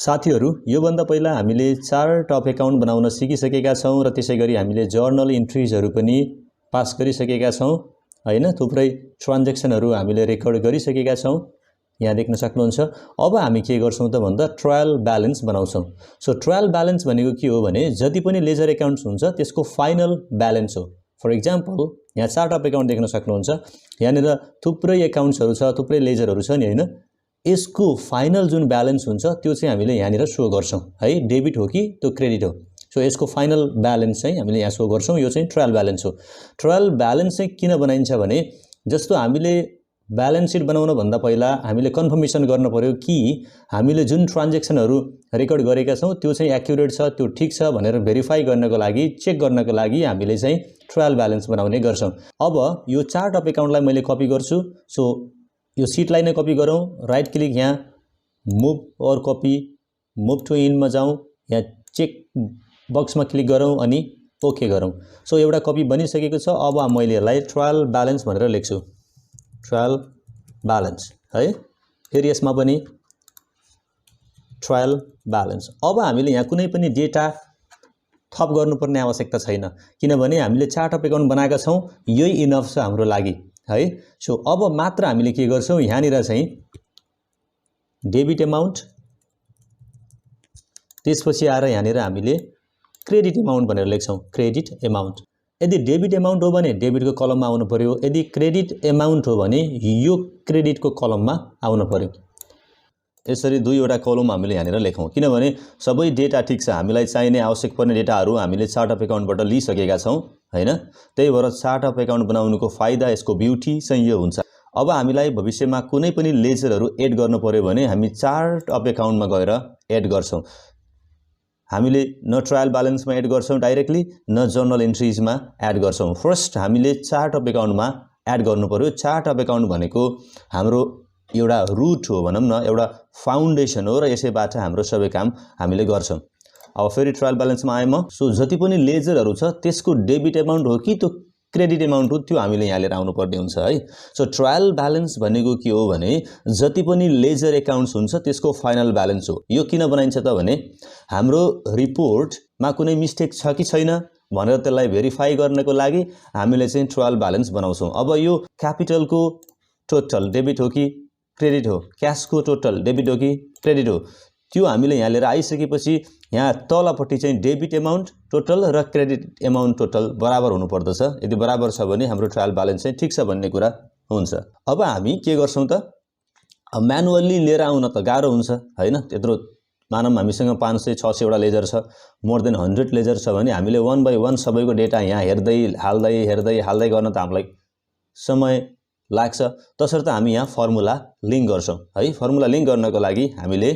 साथीहरु योभन्दा पहिला हामीले चार्ट अफ अकाउन्ट बनाउन सिकिसकेका छौं र त्यसैगरी हामीले जर्नल इन्ट्रीजहरु पनि पास गरिसकेका छौं हैन। थुप्रै ट्रान्ज्याक्सनहरु हामीले रेकर्ड गरिसकेका छौं। यहाँ देख्न सक्नुहुन्छ। अब हामी के गर्छौं त भन्दा ट्रायल ब्यालेन्स बनाउँछौं। सो ट्रायल ब्यालेन्स भनेको के हो भने जति पनि लेजर अकाउन्ट्स हुन्छ त्यसको फाइनल ब्यालेन्स हो। फर एक्जाम्पल यहाँ चार्ट अफ अकाउन्ट देख्न सक्नुहुन्छ। यहाँनिर थुप्रै अकाउन्ट्सहरु छ, थुप्रै लेजरहरु छ नि हैन। यसको फाइनल जुन ब्यालेन्स हुन्छ त्यो चाहिँ हामीले यहाँनिर शो गर्छौं है। डेबिट हो कि त्यो क्रेडिट हो। सो यसको फाइनल ब्यालेन्स चाहिँ हामीले यहाँ शो गर्छौं। यो चाहिँ ट्रायल ब्यालेन्स हो। ट्रायल ब्यालेन्स चाहिँ किन बनाइन्छ भने जस्तो हामीले ब्यालेन्स सिट बनाउन भन्दा पहिला हामीले कन्फर्मेसन गर्न पर्यो कि हामीले जुन ट्रान्ज्याक्सनहरु रेकर्ड गरेका छौं त्यो चाहिँ एक्युरेट छ, त्यो ठीक छ भनेर भेरिफाई गर्नको लागि, चेक गर्नको लागि हामीले चाहिँ ट्रायल ब्यालेन्स बनाउने गर्छौं। अब यो चार्ट अफ अकाउन्टलाई मैले कपी गर्छु। सो यो सिटलाई नै कपी गरौँ। राइट क्लिक यहाँ मुभ और कपी, मुभ टु इनमा जाउँ, यहाँ चेक बक्समा क्लिक गरौँ अनि ओके गरौँ। सो एउटा कपी बनिसकेको छ। अब मैले यसलाई ट्रायल ब्यालेन्स भनेर लेख्छु। ट्रायल ब्यालेन्स है। फेरि यसमा पनि ट्रायल ब्यालेन्स। अब हामीले यहाँ कुनै पनि डेटा थप गर्नुपर्ने आवश्यकता छैन किनभने हामीले चार्ट अफ अकाउन्ट बनाएका छौं। यही इनफ छ हाम्रो लागि है। सो अब मात्र हामीले के गर्छौं यहाँनिर चाहिँ डेबिट अमाउन्ट, त्यसपछि आएर यहाँनिर हामीले क्रेडिट अमाउन्ट भनेर लेख्छौं। Credit amount. यदि डेबिट अमाउन्ट हो भने डेबिटको कलममा आउनु पर्यो। यदि क्रेडिट अमाउन्ट हो भने यो क्रेडिटको कलममा आउनु पर्यो। यसरी दुईवटा कलम हामीले यहाँनिर लेखौं किनभने सबै डेटा ठीक छ। हामीलाई चाहिने आवश्यक पर्ने डेटाहरु हामीले चार्ट अफ अकाउन्टबाट लिइसकेका छौं हैन। त्यही भएर चार्ट अफ अकाउन्ट बनाउनुको फाइदा, यसको ब्युटी चाहिँ यो हुन्छ। अब हामीलाई भविष्यमा कुनै पनि लेजरहरु एड गर्नु पर्यो भने हामी चार्ट अफ अकाउन्टमा गएर एड गर्छौं। हामीले न ट्रायल ब्यालेन्समा एड गर्छौं डाइरेक्टली, न जर्नल एन्ट्रीजमा एड गर्छौं। फर्स्ट हामीले चार्ट अफ अकाउन्टमा एड गर्नु पर्यो। चार्ट अफ अकाउन्ट भनेको हाम्रो एउटा रुट हो भनौं न, एउटा फाउन्डेसन हो र यसैबाट हाम्रो सबै काम हामीले गर्छौं। अब फेरि ट्रायल ब्यालेन्समा आए म। सो जति पनि लेजरहरु छ त्यसको डेबिट अमाउन्ट हो कि त्यो क्रेडिट अमाउन्ट हो त्यो हामीले यहाँ लिएर आउनु पर्ने हुन्छ है। सो ट्रायल ब्यालेन्स भनेको के हो भने जति पनि लेजर अकाउन्ट्स हुन्छ त्यसको फाइनल ब्यालेन्स हो। यो किन बनाइन्छ त भने हाम्रो रिपोर्टमा कुनै मिस्टेक छ कि छैन भनेर त्यसलाई भेरिफाई गर्नको लागि हामीले चाहिँ ट्रायल ब्यालेन्स बनाउँछौं। अब यो क्यापिटलको टोटल डेबिट हो कि क्रेडिट हो, क्याशको टोटल डेबिट हो कि क्रेडिट हो, त्यो हामीले यहाँ लिएर आइसकेपछि यहाँ तलपट्टि चाहिँ डेबिट अमाउन्ट टोटल र क्रेडिट अमाउन्ट टोटल बराबर हुनु पर्दछ। यदि बराबर छ भने हाम्रो ट्रायल ब्यालेन्स चाहिँ ठीक छ भन्ने कुरा हुन्छ। अब हामी के गर्छौं त म्यानुअली लिएर आउन त गाह्रो हुन्छ हैन। त्यत्रो मानम हामीसँग 500 600 वटा लेजर छ, मोर देन 100 लेजर छ भने हामीले 1 बाइ 1 सबैको डेटा यहाँ हेर्दै हाल्दै गर्न त हामीलाई समय लाग्छ। तसर्थ हामी यहाँ फर्मुला लिंक गर्छौं है। फर्मुला लिंक गर्नको लागि हामीले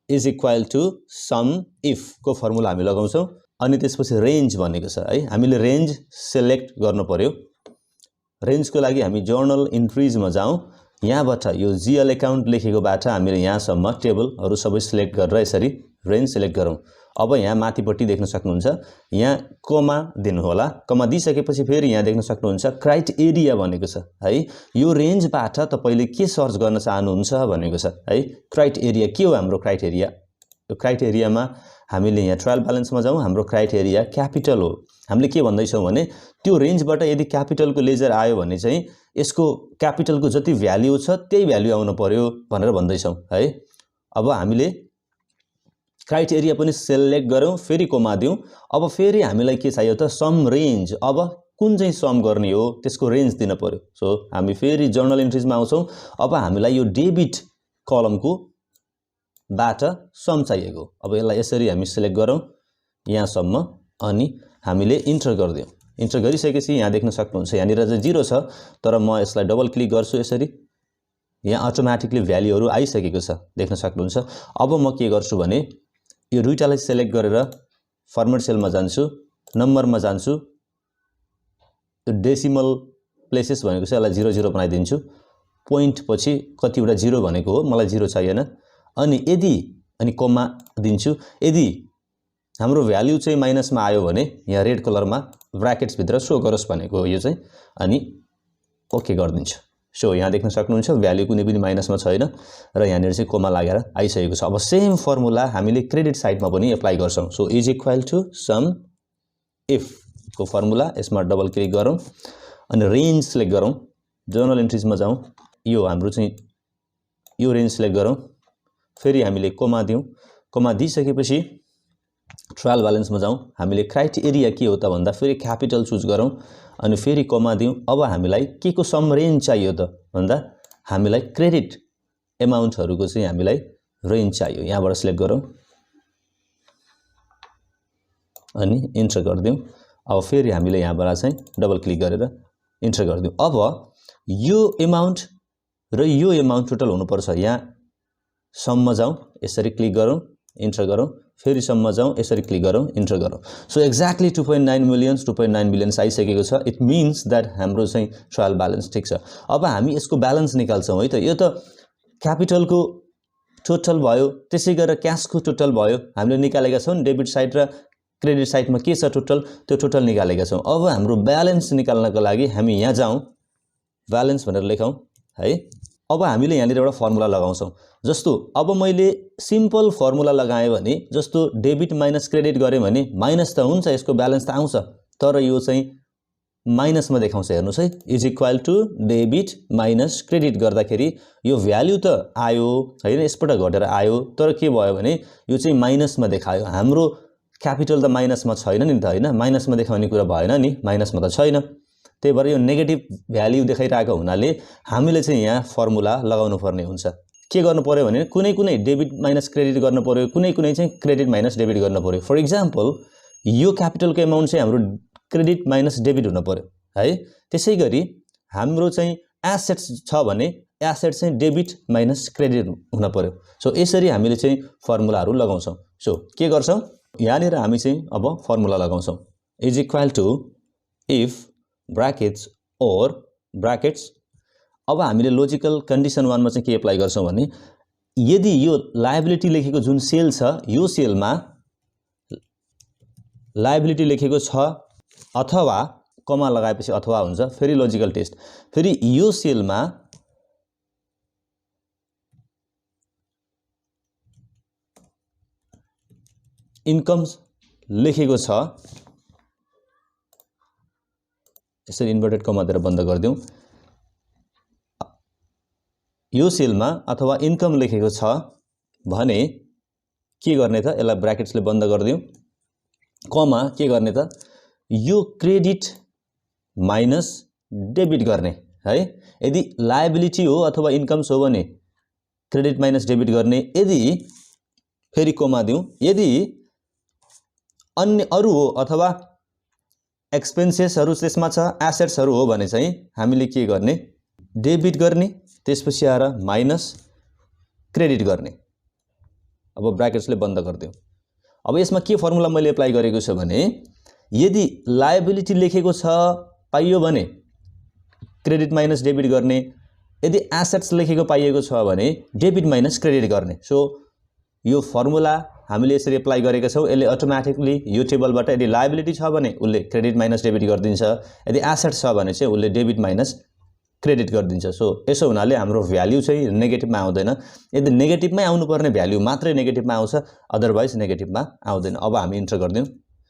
is equal to sum if को फर्मुला हामी लगाउँछौं। अनि त्यसपछि रेन्ज भनेको छ है। हामीले रेन्ज सिलेक्ट गर्नु पर्यो। रेन्जको लागि हामी जर्नल इन्ट्रीजमा जाउँ। यहाँबाट यो जीएल अकाउन्ट लेखेकोबाट हामीले यहाँसम्म टेबलहरु सबै सिलेक्ट गरेर यसरी रेन्ज सिलेक्ट गरौँ। अब यहाँ माथिपट्टि देख्न सक्नुहुन्छ यहाँ कमा दिनु होला। कमा दिइसकेपछि फेरि यहाँ देख्न सक्नुहुन्छ क्राइटेरिया भनेको छ है। यो रेन्जबाट तपाईले के सर्च गर्न चाहनुहुन्छ भनेको छ है। क्राइटेरिया के हो हाम्रो क्राइटेरिया? यो क्राइटेरियामा हामीले यहाँ ट्रायल ब्यालेन्समा जाउँ। हाम्रो क्राइटेरिया क्यापिटल हो। हामीले के भन्दै छौं भने त्यो रेन्जबाट यदि क्यापिटलको लेजर आयो भने चाहिँ यसको क्यापिटलको जति भ्याल्यु छ त्यही भ्याल्यु आउनु पर्यो भनेर भन्दै छौं है। अब हामीले क्राइटेरिया पनि सिलेक्ट गरौँ, फेरि कोमा दिउँ। अब फेरि हामीलाई के चाहियो त सम रेन्ज। अब कुन चाहिँ सम गर्ने हो त्यसको रेन्ज दिन पर्यो। सो हामी फेरि जर्नल एन्ट्रीजमा आउँछौं। अब हामीलाई यो डेबिट कलमको बाट सम चाहिएको। अब यसलाई यसरी हामी सिलेक्ट गरौँ यहाँसम्म अनि हामीले इन्टर गर्दियौं। इन्टर गरिसकेपछि यहाँ देख्न सक्नुहुन्छ यहाँनिर चाहिँ 0 छ, तर म यसलाई डबल क्लिक गर्छु यसरी। यहाँ अटोमेटिकली भ्यालुहरु आइसकेको छ देख्न सक्नुहुन्छ। अब म के गर्छु भने यो दुईटालाई सिलेक्ट गरेर फर्मेट सेलमा जान्छु, नम्बरमा जान्छु। यो डेसिमल प्लेसेस भनेको छ यसलाई 00 बनाइदिन्छु। पोइन्ट पछि कतिवटा 0 भनेको हो, मलाई 0 चाहिएन। अनि कोमा दिन्छु। यदि हाम्रो भ्यालु चाहिँ माइनसमा आयो भने यहाँ रेड कलरमा ब्र्याकेट्स भित्र शो गरोस् भनेको हो यो चाहिँ। अनि ओके गर्दिन्छु। सो यहाँ देख्न सक्नुहुन्छ भ्यालु कुनै पनि माइनसमा छैन र यहाँनिर चाहिँ कोमा लागेर आइसकेको छ। अब सेम फर्मुला हामीले क्रेडिट साइडमा पनि एप्लाई गर्छौं। So is equal to sum if को फर्मुला, यसमा डबल क्लिक गरौँ अनि रेन्ज सिलेक्ट गरौँ, जर्नल एन्ट्रिजमा जाउँ, यो हाम्रो चाहिँ यो रेन्ज सिलेक्ट गरौँ, फेरि हामीले कोमा दिउँ, कोमा दिइसकेपछि ट्रायल ब्यालेन्समा जाउँ, हामीले क्राइटेरिया के हो त भन्दा फेरि क्यापिटल चुज गरौँ अनि फेरि कोमा दिउँ। अब हामीलाई के को सम रेन्ज चाहियो त भन्दा हामीलाई क्रेडिट एमाउन्टहरुको चाहिँ हामीलाई रेन्ज चाहियो। यहाँबाट सिलेक्ट गरौँ अनि इन्टर गरिदिउँ। अब फेरि हामीले यहाँबाट चाहिँ डबल क्लिक गरेर इन्टर गरिदिउँ। अब यो एमाउन्ट र यो एमाउन्ट टोटल हुनुपर्छ। यहाँ सममा जाउँ, यसरी क्लिक गरौँ, इन्टर गरौँ, फेरि सममा जाउँ, यसरी क्लिक गरौँ, इन्टर गरौँ। सो एक्ज्याक्टली 2.9 मिलियन्स 2.9 मिलियन्स आइसकेको छ। इट मिन्स दैट हाम्रो चाहिँ ट्रायल ब्यालेन्स ठीक छ। अब हामी यसको ब्यालेन्स निकाल्छौं है त। यो त क्यापिटलको टोटल भयो, त्यसै गरेर क्याशको टोटल भयो, हामीले निकालेका छौं। डेबिट साइड र क्रेडिट साइडमा के छ टोटल, त्यो टोटल निकालेका छौं। अब हाम्रो ब्यालेन्स निकाल्नको लागि हामी यहाँ जाउँ, ब्यालेन्स भनेर लेखौं है। अब हामीले यहाँनिर एउटा फर्मुला लगाउँछौं। जस्तो अब मैले सिम्पल फर्मुला लगाएँ भने, जस्तो डेबिट माइनस क्रेडिट गरेँ भने माइनस त हुन्छ, यसको ब्यालेन्स त आउँछ, तर यो चाहिँ माइनसमा देखाउँछ। हेर्नुस् है, is equal to debit minus credit गर्दाखेरि यो भ्यालु त आयो हैन, यसबाट घटेर आयो, तर के भयो भने यो चाहिँ माइनसमा देखायो। हाम्रो क्यापिटल त माइनसमा छैन नि त हैन, माइनसमा देखाउने कुरा भएन नि, माइनसमा त छैन। त्यही भएर यो नेगेटिभ भ्यालु देखाइरहेको हुनाले हामीले चाहिँ यहाँ फर्मुला लगाउनु पर्ने हुन्छ। के गर्नु पर्यो भने कुनै कुनै डेबिट माइनस क्रेडिट गर्नु पर्यो, कुनै कुनै चाहिँ क्रेडिट माइनस डेबिट गर्नु पर्यो। फर एक्जाम्पल यो क्यापिटलको एमाउन्ट चाहिँ हाम्रो क्रेडिट माइनस डेबिट हुन पर्यो है। त्यसैगरी हाम्रो चाहिँ एसेट्स छ भने एसेट चाहिँ डेबिट माइनस क्रेडिट हुन पर्यो। सो यसरी हामीले चाहिँ फर्मुलाहरु लगाउँछौं। सो के गर्छौं, यहाँनिर हामी चाहिँ अब फर्मुला लगाउँछौं। Is equal to if brackets or brackets. अब हामीले लजिकल कन्डिसन 1 मा चाहिँ के एप्लाई गर्छौं भने, यदि यो लायबिलिटी लेखेको जुन सेल छ, यो सेलमा लायबिलिटी लेखेको छ अथवा कमा लगाएपछि अथवा हुन्छ, फेरि लजिकल टेस्ट, फेरि यो सेलमा इन्कम लेखेको छ, यसरी इन्भर्टेड कमा दिएर बन्द गर्दियौं। यो सेलमा अथवा इन्कम लेखेको छ भने के गर्ने त, यसलाई ब्र्याकेट्सले बन्द गर्दियौं, कमा के गर्ने त, यो क्रेडिट माइनस डेबिट गर्ने है। यदि लायबिलिटी हो अथवा इन्कम्स हो भने क्रेडिट माइनस डेबिट गर्ने, यदि फेरि कमा दिउँ, यदि अन्य अरु हो अथवा एक्सपेन्सेसहरु त्यसमा छ, एसेट्सहरु हो भने चाहिँ हामीले के गर्ने, डेबिट गर्ने, त्यसपछि आएर माइनस क्रेडिट गर्ने। अब ब्र्याकेट्सले बन्द गर्दियौं। अब यसमा के फर्मुला मैले एप्लाई गरेको छु भने, यदि लायबिलिटी लेखेको छ पाइयो भने क्रेडिट माइनस डेबिट गर्ने, यदि एसेट्स लेखेको पाइएको छ भने डेबिट माइनस क्रेडिट गर्ने। सो यो फर्मुला हामीले यसरी एप्लाई गरेका छौं। यसले अटोमेटिकली यो टेबलबाट यदि लायबिलिटी छ भने उले क्रेडिट माइनस डेबिट गरिदिन्छ, यदि एसेट्स छ भने चाहिँ उले डेबिट माइनस क्रेडिट गरिदिन्छ। सो यसो हुनाले हाम्रो भ्यालु चाहिँ नेगेटिभमा आउँदैन। यदि नेगेटिभमै आउनुपर्ने भ्यालु मात्रै नेगेटिभमा आउँछ, अदरवाइज नेगेटिभमा आउँदैन। अब हामी इन्टर गर्दियौं।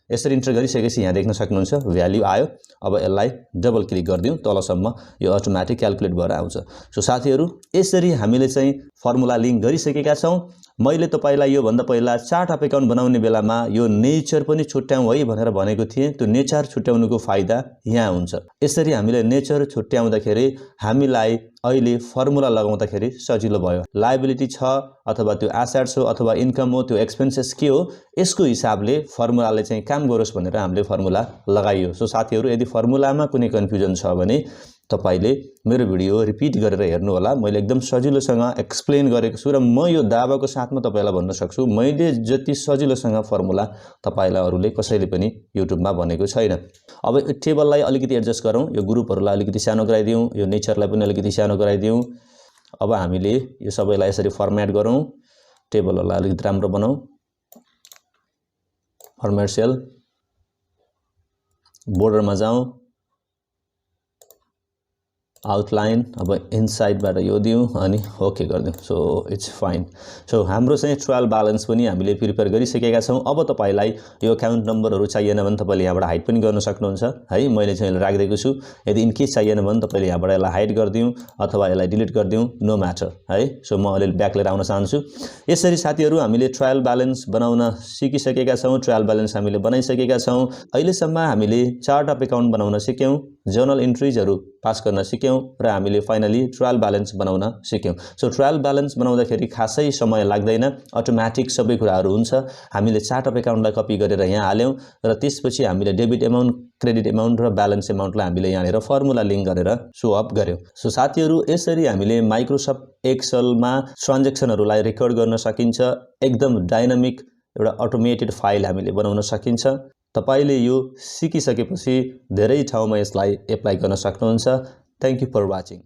यसरी इन्टर गरिसकेपछि यहाँ देख्न सक्नुहुन्छ भ्यालु आयो। अब यसलाई डबल क्लिक गर्दियौं, तलसम्म यो अटोमेटिक क्याल्कुलेट भएर आउँछ। सो साथीहरु, यसरी हामीले चाहिँ फर्मुला लिंक गरिसकेका छौं। मैले तपाईलाई यो भन्दा पहिला चार्ट अफ अकाउन्ट बनाउने बेलामा यो नेचर पनि छुट्याउँ है भनेर भनेको थिएँ। त्यो नेचर छुट्याउनुको फाइदा यहाँ हुन्छ। यसरी हामीले नेचर छुट्याउँदाखेरि हामीलाई अहिले फर्मुला लगाउँदाखेरि सजिलो भयो। लायबिलिटी छ अथवा त्यो एसेट्स हो अथवा इन्कम हो, त्यो एक्सपेन्सेस के हो, यसको हिसाबले फर्मुलाले चाहिँ काम गरोस् भनेर हामीले फर्मुला लगाइयो। सो साथीहरु, यदि फर्मुलामा कुनै कन्फ्युजन छ भने तपाईले मेरो भिडियो रिपिट गरेर हेर्नु होला। मैले एकदम सजिलोसँग एक्सप्लेन गरेको छु र म यो दावाको साथमा तपाईलाई भन्न सक्छु, मैले जति सजिलोसँग फर्मुला तपाईलाई अरूले कसैले पनि युट्युबमा भनेको छैन। अब यो टेबललाई अलिकति एडजस्ट गरौँ, यो ग्रुपहरुलाई अलिकति सानो गराइदियौं, यो नेचरलाई पनि अलिकति सानो गराइदियौं। अब हामीले यो सबैलाई यसरी फर्म्याट गरौँ, टेबलहरुलाई अलिकति राम्रो बनाऊ, फर्म्याट सेल, बोर्डरमा जाउँ, आउटलाइन अब इनसाइडबाट यो दिउँ अनि ओके गरिदिउँ सो इट्स फाइन सो हाम्रो चाहिँ ट्रायल ब्यालेन्स पनि हामीले प्रिपेयर गरिसकेका छौँ अब तपाईलाई यो अकाउन्ट नम्बरहरू चाहिएन भने तपाईले यहाँबाट हाइड पनि गर्न सक्नुहुन्छ है मैले चाहिँ यसलाई राखिदिएको छु यदि इन केस चाहिएन भने तपाईले यहाँबाट यसलाई हाइड गरिदिउँ अथवा यसलाई डिलिट गरिदिउँ नो म्याटर है सो म अलि ब्याक लिएर आउन चाहन्छु यसरी साथीहरू हामीले ट्रायल ब्यालेन्स बनाउन सिकिसकेका छौँ ट्रायल ब्यालेन्स हामीले बनाइसकेका छौँ अहिलेसम्म हामीले चार्ट अफ अकाउन्ट बनाउन सिक्यौँ जर्नल इन्ट्रीजहरू पास गर्न सिक्यौँ र हामीले फाइनली ट्रायल ब्यालेन्स बनाउन सिक्यौँ सो ट्रायल ब्यालेन्स बनाउँदाखेरि खासै समय लाग्दैन अटोमेटिक सबै कुराहरू हुन्छ हामीले चार्ट अफ अकाउन्टलाई कपी गरेर यहाँ हाल्यौँ र त्यसपछि हामीले डेबिट एमाउन्ट क्रेडिट एमाउन्ट र ब्यालेन्स एमाउन्टलाई हामीले यहाँनिर फर्मुला लिङ्क गरेर सो अप गर्यौँ सो साथीहरू यसरी हामीले माइक्रोसफ्ट एक्सेलमा ट्रान्ज्याक्सनहरूलाई रेकर्ड गर्न सकिन्छ एकदम डाइनामिक एउटा अटोमेटेड फाइल हामीले बनाउन सकिन्छ तपाईले यो सिकिसकेपछि धेरै ठाउँमा यसलाई एप्लाई गर्न सक्नुहुन्छ थ्यांक यू फर वाचिङ